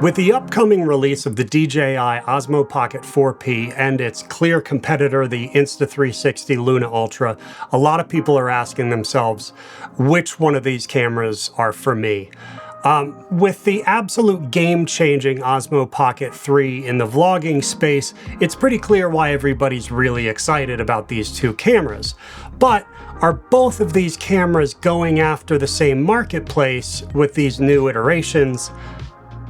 With the upcoming release of the DJI Osmo Pocket 4P and its clear competitor, the Insta360 Luna Ultra, a lot of people are asking themselves, which one of these cameras are for me? With the absolute game-changing Osmo Pocket 3 in the vlogging space, it's pretty clear why everybody's really excited about these two cameras. But are both of these cameras going after the same marketplace with these new iterations?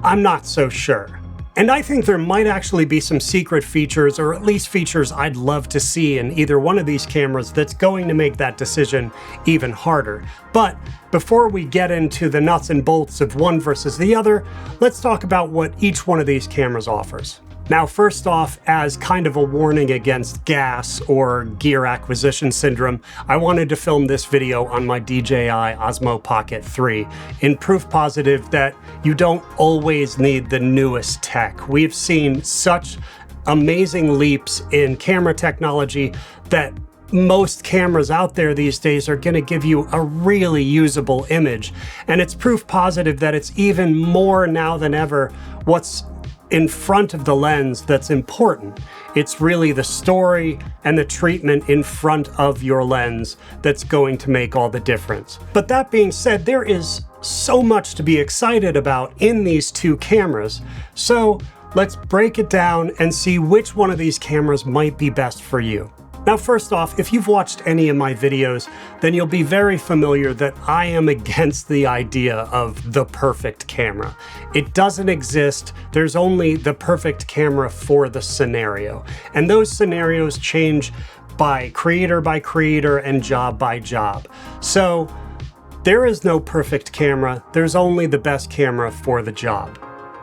I'm not so sure. And I think there might actually be some secret features, or at least features I'd love to see in either one of these cameras that's going to make that decision even harder. But before we get into the nuts and bolts of one versus the other, let's talk about what each one of these cameras offers. Now, first off, as kind of a warning against gas or gear acquisition syndrome, I wanted to film this video on my DJI Osmo Pocket 3 in proof positive that you don't always need the newest tech. We've seen such amazing leaps in camera technology that most cameras out there these days are going to give you a really usable image. And it's proof positive that it's even more now than ever what's in front of the lens that's important. It's really the story and the treatment in front of your lens that's going to make all the difference. But that being said, there is so much to be excited about in these two cameras. So let's break it down and see which one of these cameras might be best for you. Now, first off, if you've watched any of my videos, then you'll be very familiar that I am against the idea of the perfect camera. It doesn't exist. There's only the perfect camera for the scenario. And those scenarios change by creator and job by job. So there is no perfect camera. There's only the best camera for the job.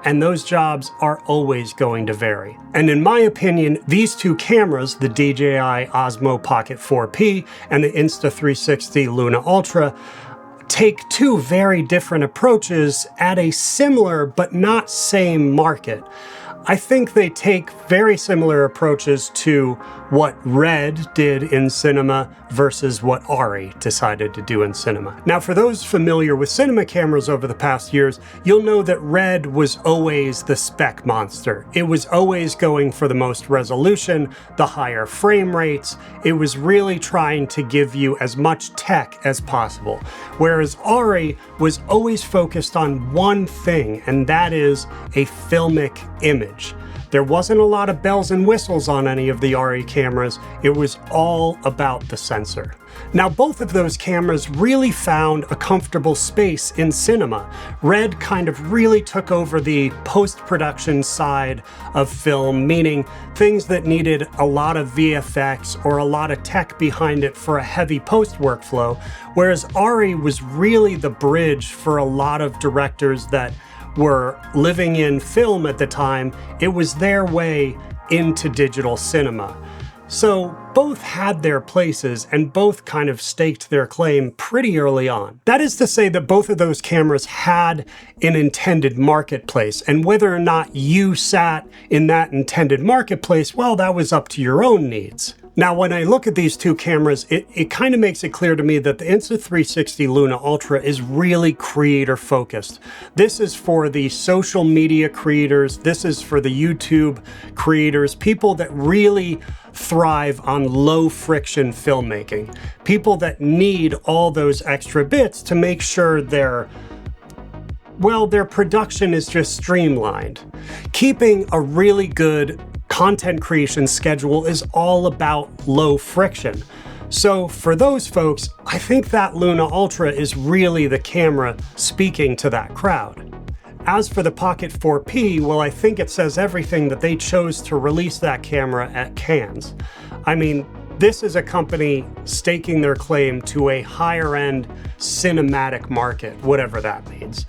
And those jobs are always going to vary. And in my opinion, these two cameras, the DJI Osmo Pocket 4P and the Insta360 Luna Ultra, take two very different approaches at a similar but not same market. I think they take very similar approaches to what Red did in cinema versus what Arri decided to do in cinema. Now, for those familiar with cinema cameras over the past years, you'll know that Red was always the spec monster. It was always going for the most resolution, the higher frame rates. It was really trying to give you as much tech as possible. Whereas Arri was always focused on one thing, and that is a filmic image. There wasn't a lot of bells and whistles on any of the Arri cameras. It was all about the sensor. Now, both of those cameras really found a comfortable space in cinema. Red kind of really took over the post-production side of film, meaning things that needed a lot of VFX or a lot of tech behind it for a heavy post workflow, whereas Arri was really the bridge for a lot of directors that were living in film at the time. It was their way into digital cinema. So both had their places and both kind of staked their claim pretty early on. That is to say that both of those cameras had an intended marketplace, and whether or not you sat in that intended marketplace, well, that was up to your own needs. Now, when I look at these two cameras, it kind of makes it clear to me that the Insta360 Luna Ultra is really creator focused. This is for the social media creators. This is for the YouTube creators, people that really thrive on low friction filmmaking, people that need all those extra bits to make sure their production is just streamlined. Keeping a really good content creation schedule is all about low friction. So for those folks, I think that Luna Ultra is really the camera speaking to that crowd. As for the Pocket 4P, well, I think it says everything that they chose to release that camera at Cannes. I mean, this is a company staking their claim to a higher-end cinematic market, whatever that means.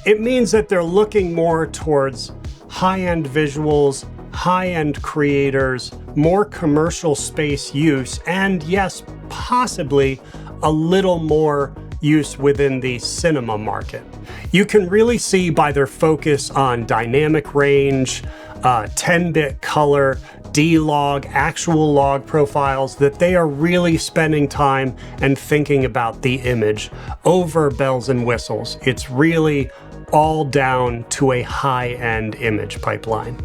It means that they're looking more towards high-end visuals, high-end creators, more commercial space use, and yes, possibly a little more use within the cinema market. You can really see by their focus on dynamic range, 10-bit color, D-log, actual log profiles, that they are really spending time and thinking about the image over bells and whistles. It's really all down to a high-end image pipeline.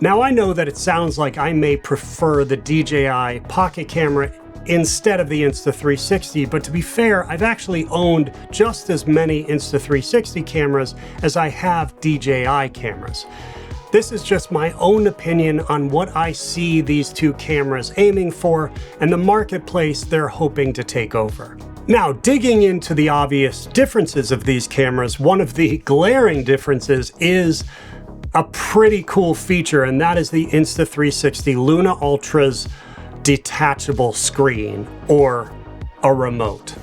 Now, I know that it sounds like I may prefer the DJI Pocket camera instead of the Insta360, but to be fair, I've actually owned just as many Insta360 cameras as I have DJI cameras. This is just my own opinion on what I see these two cameras aiming for and the marketplace they're hoping to take over. Now, digging into the obvious differences of these cameras, one of the glaring differences is a pretty cool feature, and that is the Insta360 Luna Ultra's detachable screen, or a remote.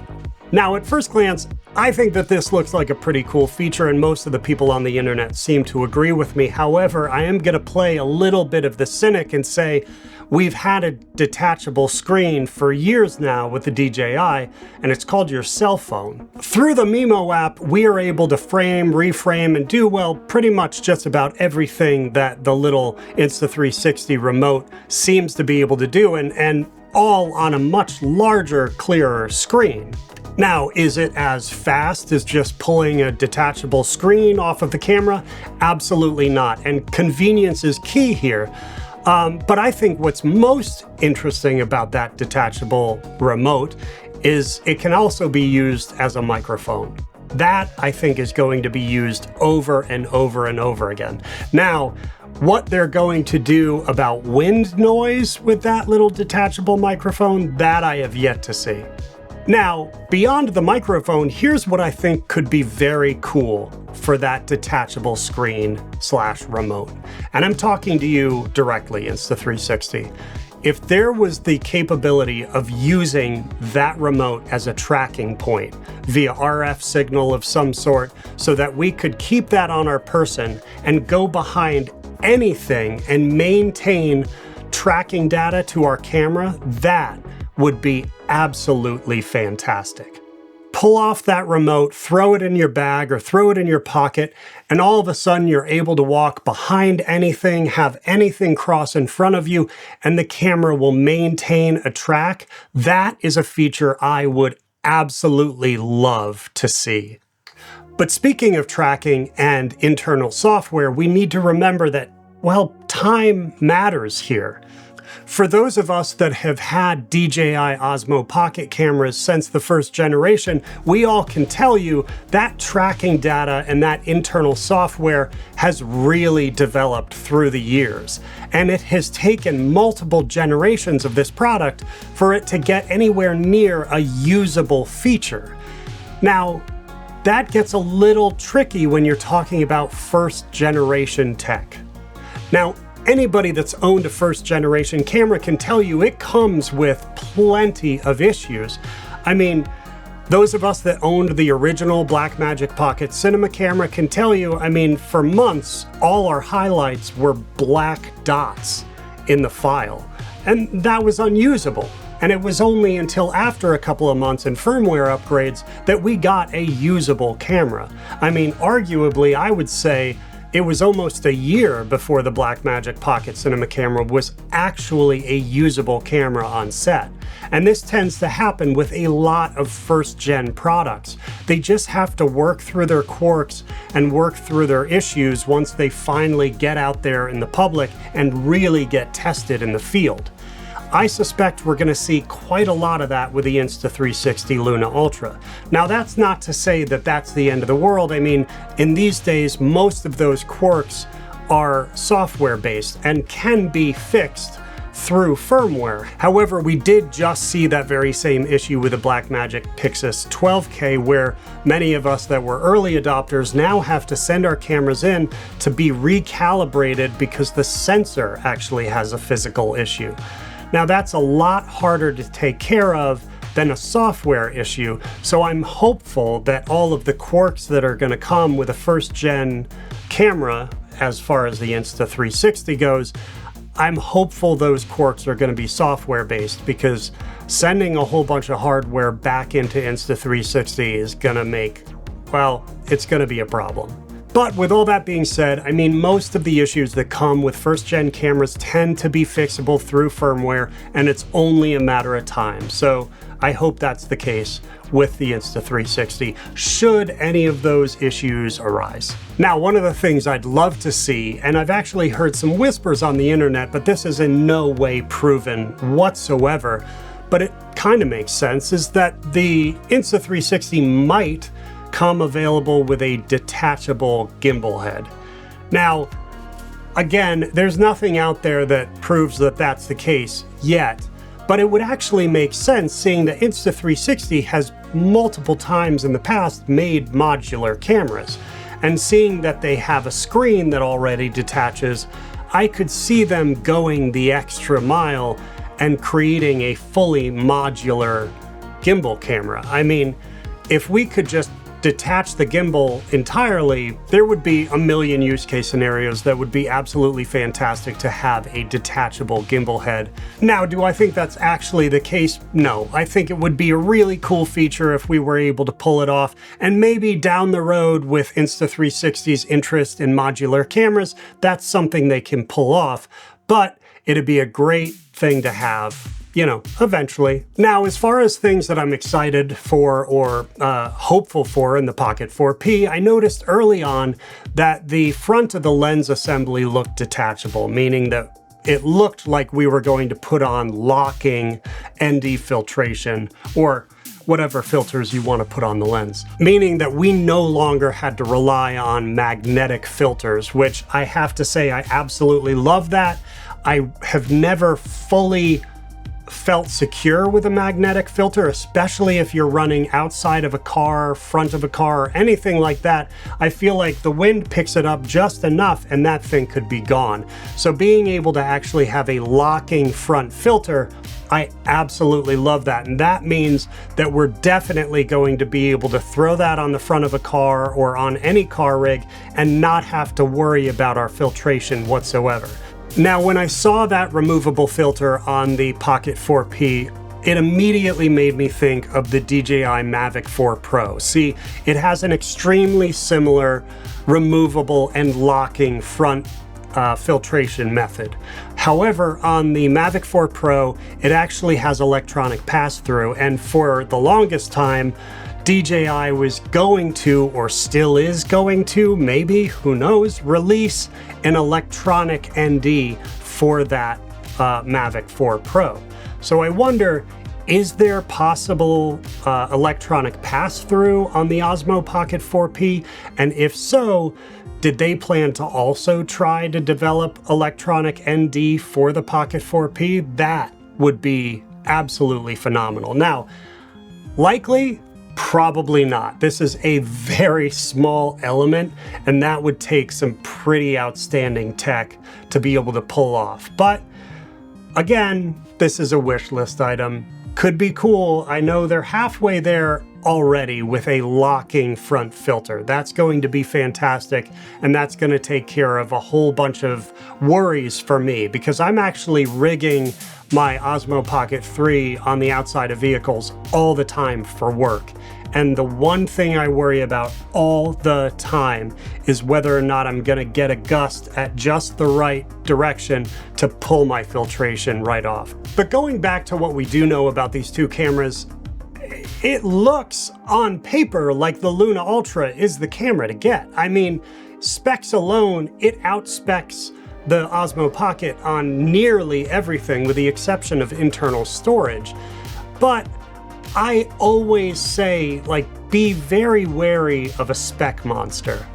Now, at first glance, I think that this looks like a pretty cool feature, and most of the people on the internet seem to agree with me. However, I am going to play a little bit of the cynic and say we've had a detachable screen for years now with the DJI, and it's called your cell phone. Through the Mimo app, we are able to frame, reframe, and do, well, pretty much just about everything that the little Insta360 remote seems to be able to do, and all on a much larger, clearer screen. Now, is it as fast as just pulling a detachable screen off of the camera? Absolutely not, and convenience is key here. But I think what's most interesting about that detachable remote is it can also be used as a microphone. That, I think, is going to be used over and over and over again. Now, what they're going to do about wind noise with that little detachable microphone, that I have yet to see. Now, beyond the microphone, here's what I think could be very cool for that detachable screen / remote. And I'm talking to you directly, Insta360. If there was the capability of using that remote as a tracking point via RF signal of some sort so that we could keep that on our person and go behind anything and maintain tracking data to our camera, that would be absolutely fantastic. Pull off that remote, throw it in your bag or throw it in your pocket, and all of a sudden you're able to walk behind anything, have anything cross in front of you, and the camera will maintain a track. That is a feature I would absolutely love to see. But speaking of tracking and internal software, we need to remember that, well, time matters here. For those of us that have had DJI Osmo Pocket cameras since the first generation, we all can tell you that tracking data and that internal software has really developed through the years. And it has taken multiple generations of this product for it to get anywhere near a usable feature. Now, that gets a little tricky when you're talking about first generation tech. Now, anybody that's owned a first generation camera can tell you it comes with plenty of issues. I mean, those of us that owned the original Blackmagic Pocket cinema camera can tell you, I mean, for months, all our highlights were black dots in the file, and that was unusable. And it was only until after a couple of months and firmware upgrades that we got a usable camera. I mean, arguably, I would say it was almost a year before the Blackmagic Pocket cinema camera was actually a usable camera on set. And this tends to happen with a lot of first-gen products. They just have to work through their quirks and work through their issues once they finally get out there in the public and really get tested in the field. I suspect we're going to see quite a lot of that with the Insta360 Luna Ultra. Now, that's not to say that that's the end of the world. I mean, in these days, most of those quirks are software-based and can be fixed through firmware. However, we did just see that very same issue with the Blackmagic Pixis 12K, where many of us that were early adopters now have to send our cameras in to be recalibrated because the sensor actually has a physical issue. Now, that's a lot harder to take care of than a software issue, so I'm hopeful that all of the quirks that are going to come with a first-gen camera, as far as the Insta360 goes, I'm hopeful those quirks are going to be software-based, because sending a whole bunch of hardware back into Insta360 is going to make, well, it's going to be a problem. But with all that being said, I mean, most of the issues that come with first-gen cameras tend to be fixable through firmware, and it's only a matter of time. So I hope that's the case with the Insta360, should any of those issues arise. Now, one of the things I'd love to see, and I've actually heard some whispers on the internet, but this is in no way proven whatsoever, but it kind of makes sense, is that the Insta360 might come available with a detachable gimbal head. Now, again, there's nothing out there that proves that that's the case yet, but it would actually make sense, seeing that Insta360 has multiple times in the past made modular cameras. And seeing that they have a screen that already detaches, I could see them going the extra mile and creating a fully modular gimbal camera. I mean, if we could just detach the gimbal entirely, there would be a million use case scenarios that would be absolutely fantastic to have a detachable gimbal head. Now, do I think that's actually the case? No. I think it would be a really cool feature if we were able to pull it off, and maybe down the road with Insta360's interest in modular cameras, that's something they can pull off, but it'd be a great thing to have, you know, eventually. Now, as far as things that I'm excited for or hopeful for in the Pocket 4P, I noticed early on that the front of the lens assembly looked detachable, meaning that it looked like we were going to put on locking ND filtration, or whatever filters you want to put on the lens, meaning that we no longer had to rely on magnetic filters, which I have to say I absolutely love that. I have never fully felt secure with a magnetic filter, especially if you're running outside of a car, front of a car, or anything like that. I feel like the wind picks it up just enough and that thing could be gone. So being able to actually have a locking front filter, I absolutely love that. And that means that we're definitely going to be able to throw that on the front of a car or on any car rig and not have to worry about our filtration whatsoever. Now, when I saw that removable filter on the Pocket 4P, it immediately made me think of the DJI Mavic 4 Pro. See, it has an extremely similar removable and locking front filtration method. However, on the Mavic 4 Pro, it actually has electronic pass-through, and for the longest time, DJI was going to, or still is going to, maybe, who knows, release an electronic ND for that Mavic 4 Pro. So I wonder, is there possible electronic pass-through on the Osmo Pocket 4P? And if so, did they plan to also try to develop electronic ND for the Pocket 4P? That would be absolutely phenomenal. Now, likely, probably not. This is a very small element, and that would take some pretty outstanding tech to be able to pull off. But again, this is a wish list item. Could be cool. I know they're halfway there already with a locking front filter. That's going to be fantastic, and that's going to take care of a whole bunch of worries for me, because I'm actually rigging my Osmo Pocket 3 on the outside of vehicles all the time for work. And the one thing I worry about all the time is whether or not I'm gonna get a gust at just the right direction to pull my filtration right off. But going back to what we do know about these two cameras, it looks on paper like the Luna Ultra is the camera to get. I mean, specs alone, it outspecs the Osmo Pocket on nearly everything with the exception of internal storage. But I always say, like, be very wary of a spec monster.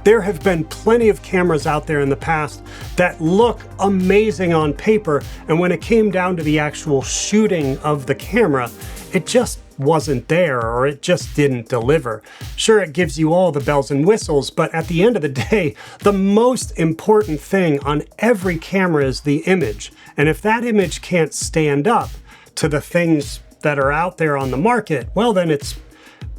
There have been plenty of cameras out there in the past that look amazing on paper, and when it came down to the actual shooting of the camera, it just wasn't there, or it just didn't deliver. Sure, it gives you all the bells and whistles, but at the end of the day, the most important thing on every camera is the image. And if that image can't stand up to the things that are out there on the market, well, then it's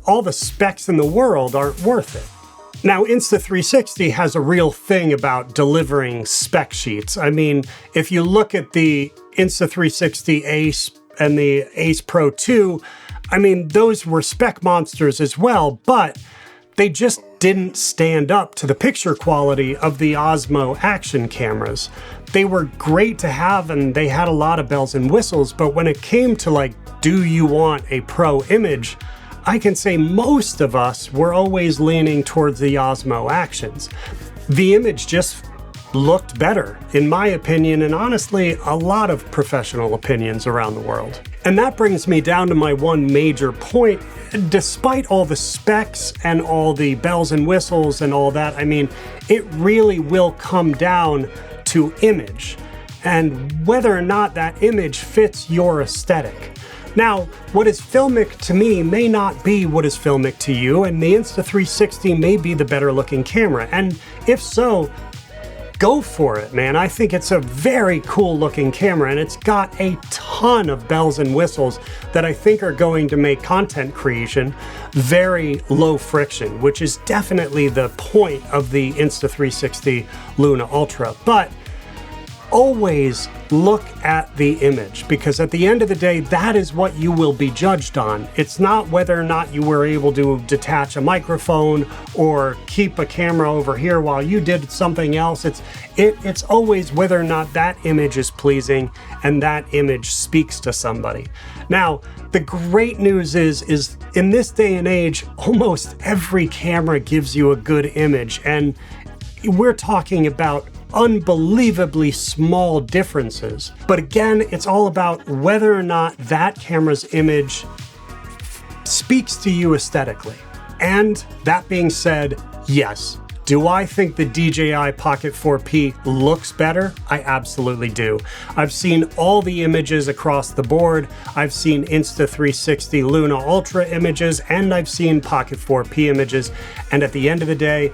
all the specs in the world aren't worth it. Now, Insta360 has a real thing about delivering spec sheets. I mean, if you look at the Insta360 Ace and the Ace Pro 2, I mean, those were spec monsters as well, but they just didn't stand up to the picture quality of the Osmo action cameras. They were great to have and they had a lot of bells and whistles, but when it came to like, do you want a pro image? I can say most of us were always leaning towards the Osmo actions. The image just looked better, in my opinion, and honestly, a lot of professional opinions around the world. And that brings me down to my one major point. Despite all the specs and all the bells and whistles and all that, I mean, it really will come down to image and whether or not that image fits your aesthetic. Now, what is filmic to me may not be what is filmic to you, and the Insta360 may be the better looking camera. And if so, go for it, man. I think it's a very cool looking camera and it's got a ton of bells and whistles that I think are going to make content creation very low friction, which is definitely the point of the Insta360 Luna Ultra. But always look at the image, because at the end of the day, that is what you will be judged on. It's not whether or not you were able to detach a microphone or keep a camera over here while you did something else. It's always whether or not that image is pleasing and that image speaks to somebody. Now, the great news is in this day and age, almost every camera gives you a good image, and we're talking about unbelievably small differences. But again, it's all about whether or not that camera's image speaks to you aesthetically. And that being said, yes, do I think the DJI Pocket 4P looks better? I absolutely do. I've seen all the images across the board. I've seen Insta360 Luna Ultra images, and I've seen Pocket 4P images. And at the end of the day,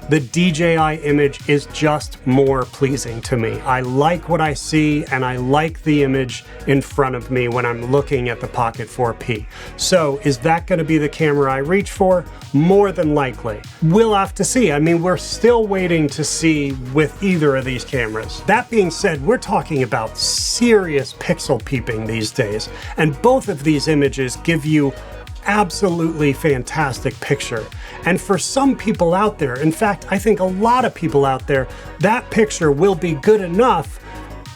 the DJI image is just more pleasing to me. I like what I see and I like the image in front of me when I'm looking at the Pocket 4P. So is that going to be the camera I reach for? More than likely. We'll have to see. I mean, we're still waiting to see with either of these cameras. That being said, we're talking about serious pixel peeping these days, and both of these images give you absolutely fantastic picture. And for some people out there, in fact, I think a lot of people out there, that picture will be good enough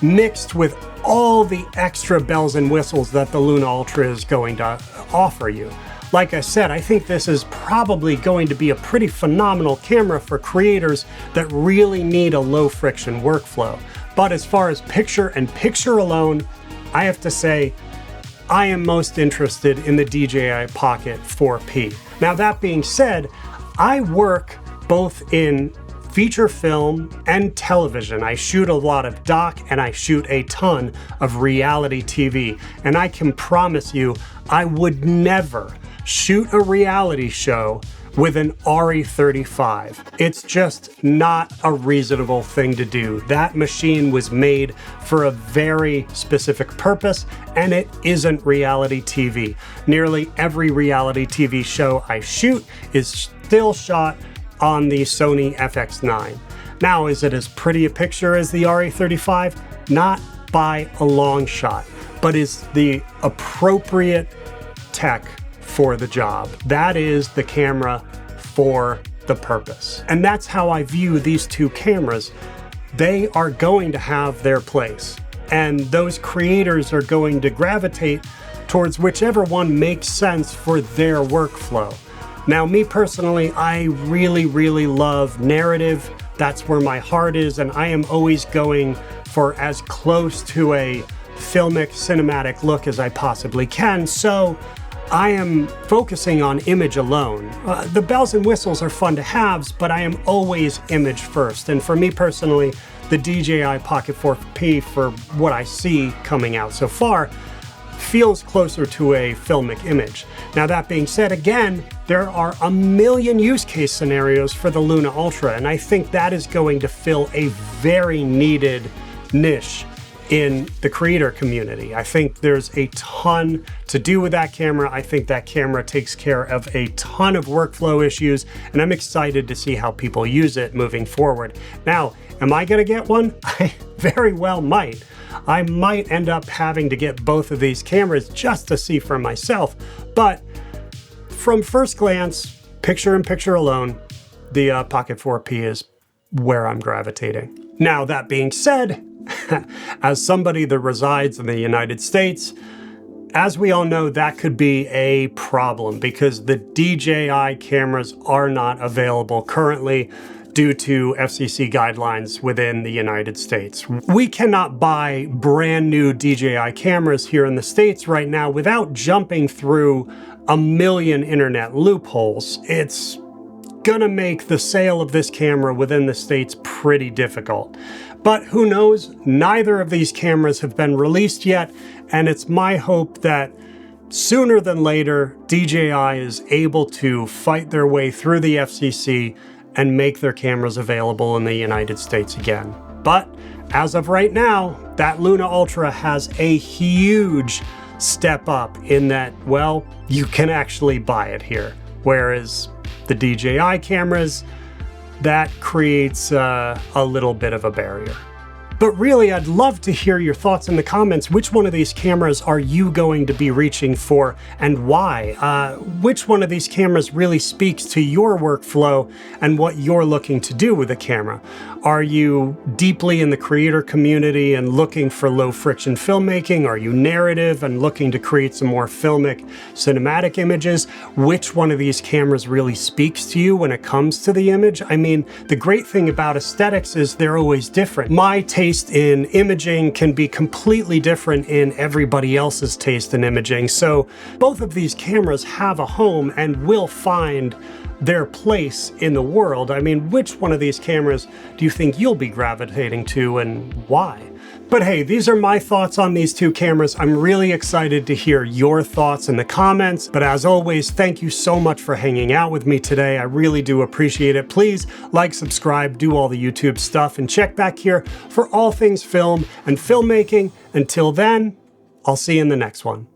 mixed with all the extra bells and whistles that the Luna Ultra is going to offer you. Like I said, I think this is probably going to be a pretty phenomenal camera for creators that really need a low friction workflow. But as far as picture and picture alone, I have to say, I am most interested in the DJI Pocket 4P. Now, that being said, I work both in feature film and television. I shoot a lot of doc and I shoot a ton of reality TV. And I can promise you, I would never shoot a reality show with an RE35. It's just not a reasonable thing to do. That machine was made for a very specific purpose, and it isn't reality TV. Nearly every reality TV show I shoot is still shot on the Sony FX9. Now, is it as pretty a picture as the RE35? Not by a long shot, but is the appropriate tech for the job. That is the camera for the purpose. And that's how I view these two cameras. They are going to have their place, and those creators are going to gravitate towards whichever one makes sense for their workflow. Now, me personally, I really love narrative. That's where my heart is, and I am always going for as close to a filmic cinematic look as I possibly can. So I am focusing on image alone. The bells and whistles are fun to have, but I am always image first. And for me personally, the DJI Pocket 4P, for what I see coming out so far, feels closer to a filmic image. Now, that being said, again, there are a million use case scenarios for the Luna Ultra, and I think that is going to fill a very needed niche in the creator community. I think there's a ton to do with that camera. I think that camera takes care of a ton of workflow issues, and I'm excited to see how people use it moving forward. Now, am I gonna get one? I very well might. I might end up having to get both of these cameras just to see for myself, but from first glance, picture in picture alone, the Pocket 4P is where I'm gravitating. Now, that being said, as somebody that resides in the United States, as we all know, that could be a problem because the DJI cameras are not available currently due to FCC guidelines within the United States. We cannot buy brand new DJI cameras here in the States right now without jumping through a million internet loopholes. It's gonna make the sale of this camera within the States pretty difficult. But who knows? Neither of these cameras have been released yet, and it's my hope that sooner than later, DJI is able to fight their way through the FCC and make their cameras available in the United States again. But as of right now, that Luna Ultra has a huge step up in that, well, you can actually buy it here. Whereas the DJI cameras, that creates a little bit of a barrier. But really, I'd love to hear your thoughts in the comments. Which one of these cameras are you going to be reaching for and why? Which one of these cameras really speaks to your workflow and what you're looking to do with the camera? Are you deeply in the creator community and looking for low friction filmmaking? Are you narrative and looking to create some more filmic cinematic images? Which one of these cameras really speaks to you when it comes to the image? I mean, the great thing about aesthetics is they're always different. My taste in imaging can be completely different in everybody else's taste in imaging. So both of these cameras have a home and will find their place in the world. I mean, which one of these cameras do you think you'll be gravitating to and why? But hey, these are my thoughts on these two cameras. I'm really excited to hear your thoughts in the comments. But as always, thank you so much for hanging out with me today. I really do appreciate it. Please like, subscribe, do all the YouTube stuff, and check back here for all things film and filmmaking. Until then, I'll see you in the next one.